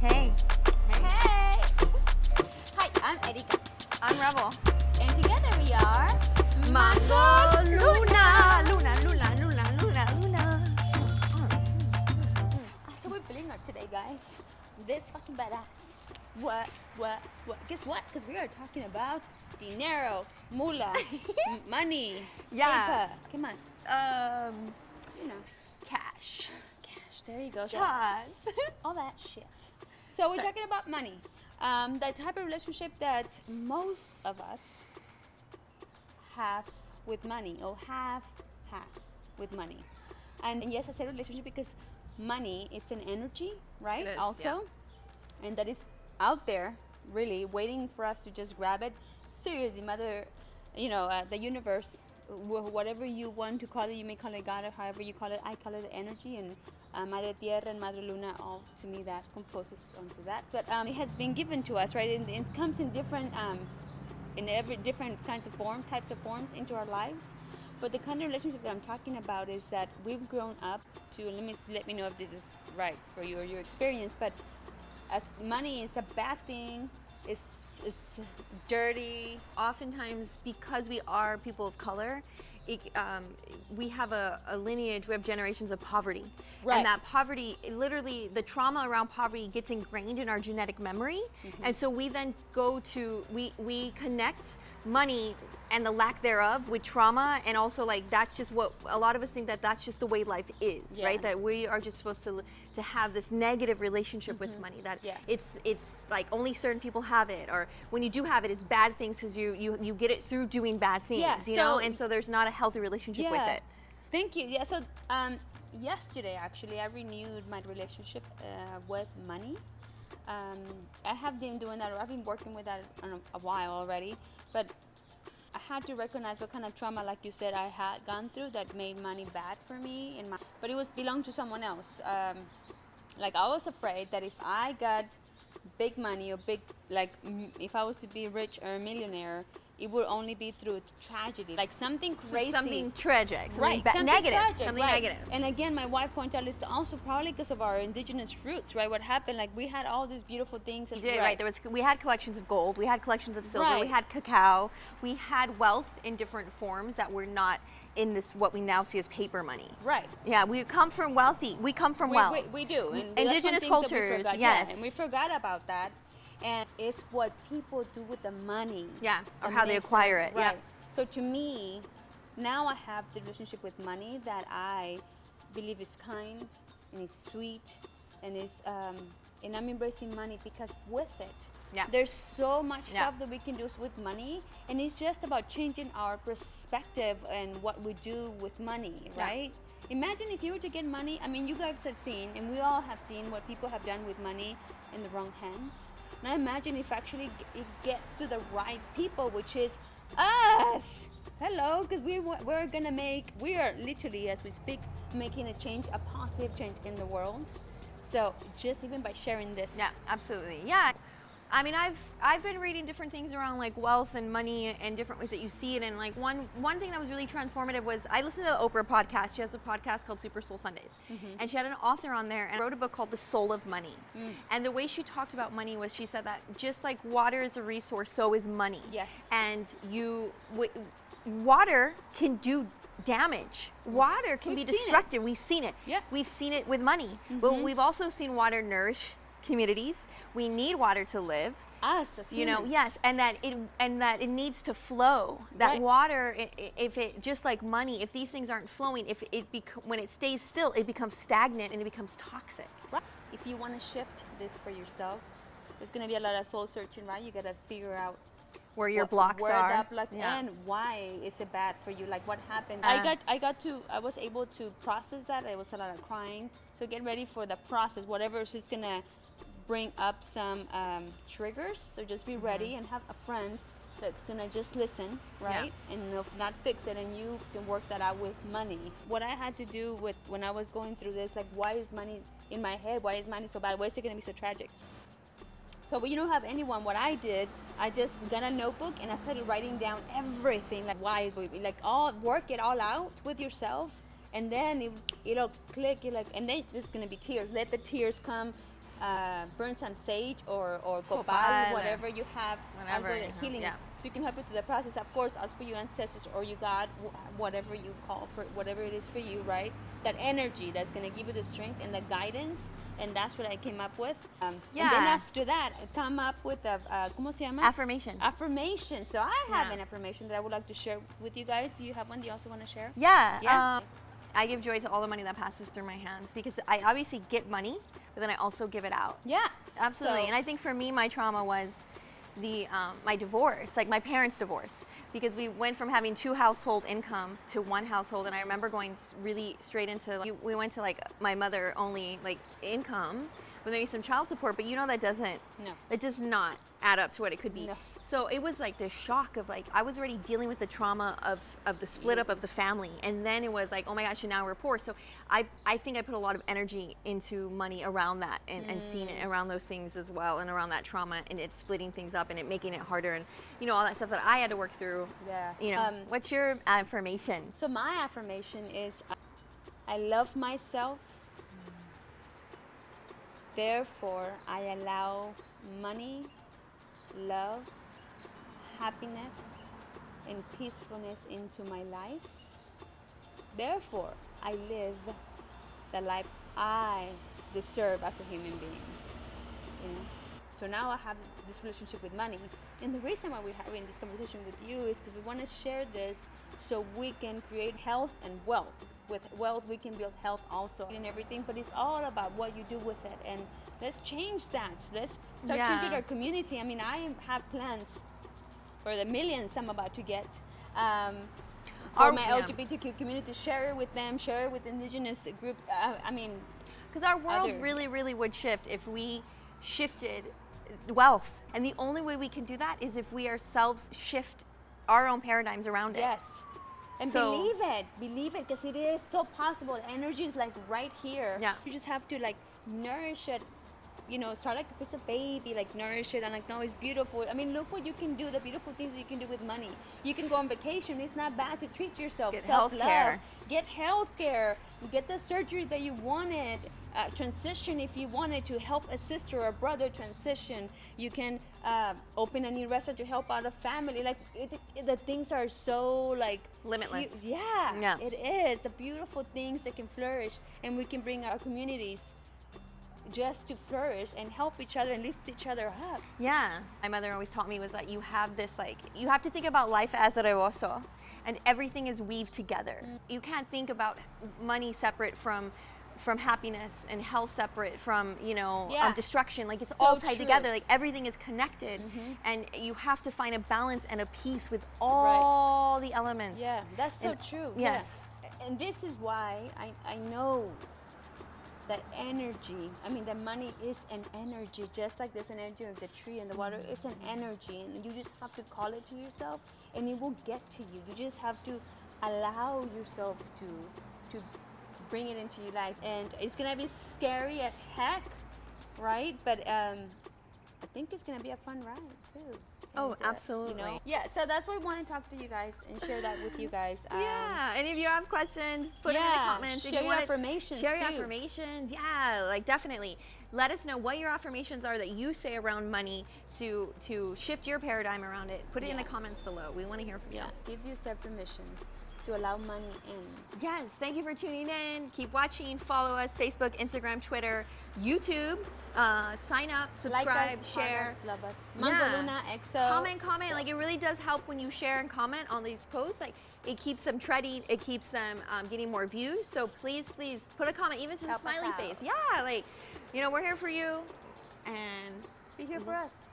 Hey. Hey! Hi, I'm Erika. I'm Rebel. And together we are MangoLuna. Luna. So we're feeling it today, guys. This fucking badass. What? Guess what? Because we are talking about dinero, mula, money, Yeah. paper. ¿Qué más? You know, Cash. there you go. Yes. All that shit. So we're talking about money. The type of relationship that most of us have with money, or have with money. And yes, I say relationship because money is an energy, right? It is, also, and that is out there, really waiting for us to just grab it. Seriously, mother, the universe, whatever you want to call it, you may call it God or however you call it. I call it energy, and Madre Tierra and Madre Luna, all to me that composes onto that. But it has been given to us, right? And it comes in different, different types of forms into our lives. But the kind of relationship that I'm talking about is that we've grown up to. Let me know if this is right for you or your experience. But as money is a bad thing, it's dirty. Oftentimes, because we are people of color, we have a lineage, we have generations of poverty. Right. And that poverty, literally, the trauma around poverty gets ingrained in our genetic memory. Mm-hmm. And so we then we connect money and the lack thereof with trauma, and also like that's just what a lot of us think, that's just the way life is, right? That we are just supposed to have this negative relationship with money, that it's like only certain people have it, or when you do have it, it's bad things because you get it through doing bad things, you know, and so there's not a healthy relationship with it. Thank you. Yeah, so yesterday actually I renewed my relationship with money. I have been doing that, or I've been working with that a while already, but I had to recognize what kind of trauma, like you said, I had gone through that made money bad for me, but it belonged to someone else. Like I was afraid that if I got big money, or if I was to be rich or a millionaire, it would only be through tragedy, like something crazy, something tragic, something something negative, tragic, something negative. And again, my wife pointed out, it's also probably because of our indigenous roots, right? What happened, like we had all these beautiful things. Right. We had collections of gold, we had collections of silver, we had cacao, we had wealth in different forms that were not in this what we now see as paper money. Right. Yeah, we come from wealth. We do. And indigenous cultures, yes. And we forgot about that. And it's what people do with the money. Yeah, or how they acquire it. Right. Yeah. So to me, now I have the relationship with money that I believe is kind and is sweet, and and I'm embracing money because with it, there's so much stuff that we can do with money, and it's just about changing our perspective and what we do with money, right? Imagine if you were to get money. I mean, you guys have seen, and we all have seen what people have done with money in the wrong hands. Now imagine if actually it gets to the right people, which is us. Hello, because we are literally, as we speak, making a change, a positive change in the world. So just even by sharing this. Yeah, absolutely. Yeah. I mean, I've been reading different things around like wealth and money and different ways that you see it. And like one thing that was really transformative was I listened to the Oprah podcast. She has a podcast called Super Soul Sundays. Mm-hmm. And she had an author on there and wrote a book called The Soul of Money. Mm. And the way she talked about money was, she said that just like water is a resource, so is money. Yes. And water can do damage. Water can be destructive. We've seen it. Yeah. We've seen it with money. Mm-hmm. But we've also seen water nourish communities. We need water to live. Us as humans. Yes, and that it needs to flow. That water, if it just like money, if these things aren't flowing, when it stays still, it becomes stagnant and it becomes toxic. Right. If you want to shift this for yourself, there's going to be a lot of soul searching, right? You got to figure out where your blocks are, and why is it bad for you? Like what happened? I was able to process that. It was a lot of crying. So get ready for the process. Whatever is just gonna bring up some triggers. So just be ready and have a friend that's gonna just listen, right? And not fix it, and you can work that out with money. What I had to do when I was going through this, like, why is money in my head? Why is money so bad? Why is it gonna be so tragic? So when you don't have anyone, what I did, I just got a notebook and I started writing down everything, like why, like work it all out with yourself, and then it'll click. You're like, and then there's gonna be tears. Let the tears come. Burn some sage or copal, whatever you have, whatever algo de healing, so you can help you through the process. Of course, ask for your ancestors or you God, whatever you call for, whatever it is for you, right? That energy that's gonna give you the strength and the guidance, and that's what I came up with. And then after that, I come up with a ¿cómo se llama? Affirmation. Affirmation. So I have an affirmation that I would like to share with you guys. Do you have one? Do you also want to share? Yeah. I give joy to all the money that passes through my hands, because I obviously get money, but then I also give it out. Yeah, absolutely. So, and I think for me, my trauma was the my divorce, like my parents' divorce, because we went from having 2 household income to 1 household, and I remember going really straight into we went to like my mother only like income with maybe some child support, but that does not add up to what it could be. No. So it was like this shock of like, I was already dealing with the trauma of the split up of the family. And then it was like, oh my gosh, and now we're poor. So I think I put a lot of energy into money around that and seeing it around those things as well, and around that trauma, and it splitting things up and it making it harder, and all that stuff that I had to work through. Yeah. What's your affirmation? So my affirmation is, I love myself. Therefore, I allow money, love, happiness, and peacefulness into my life. Therefore, I live the life I deserve as a human being. So now I have this relationship with money. And the reason why we're having this conversation with you is because we want to share this so we can create health and wealth. With wealth, we can build health also and everything, but it's all about what you do with it. And let's change that. Let's start changing our community. I mean, I have plans for the millions I'm about to get for my LGBTQ community. Share it with them, share it with indigenous groups. Because our world really, really would shift if we shifted wealth. And the only way we can do that is if we ourselves shift our own paradigms around it. Yes. And believe it, because it is so possible. Energy is like right here. Yeah. You just have to like nourish it, start like if it's a baby, like nourish it and like, no, it's beautiful. I mean, look what you can do, the beautiful things that you can do with money. You can go on vacation. It's not bad to treat yourself. Get self-love. healthcare. Get healthcare. Get the surgery that you wanted. Transition if you wanted to help a sister or a brother transition. You can open a new restaurant to help out a family. Like the things are so like limitless. Yeah, it is the beautiful things that can flourish, and we can bring our communities just to flourish and help each other and lift each other up. Yeah, my mother always taught me was that you have this you have to think about life as a rebozo, and everything is weaved together. You can't think about money separate from happiness, and health separate from destruction. Like it's so all tied true. together. Like everything is connected, and you have to find a balance and a peace with all the elements. Yeah, that's so true. Yes. Yeah. And this is why I know that energy, the money is an energy, just like there's an energy of the tree and the water. It's an energy, and you just have to call it to yourself, and it will get to you. You just have to allow yourself to bring it into your life. And it's gonna be scary as heck, right? But I think it's gonna be a fun ride too. Oh, absolutely. Yeah, so that's why I want to talk to you guys and share that with you guys. And if you have questions, put it in the comments. Share your affirmations. Share your affirmations. Yeah, like definitely. Let us know what your affirmations are that you say around money to shift your paradigm around it. Put it in the comments below. We want to hear from you. Give yourself permission to allow money in. Yes, thank you for tuning in. Keep watching. Follow us, Facebook, Instagram, Twitter, YouTube. Sign up, subscribe, like us, share. Love us. MangoLuna, EXO. Comment. Like it really does help when you share and comment on these posts. Like it keeps them trending. It keeps them getting more views. So please put a comment, even just a smiley face. Yeah, like we're here for you, and be here for us.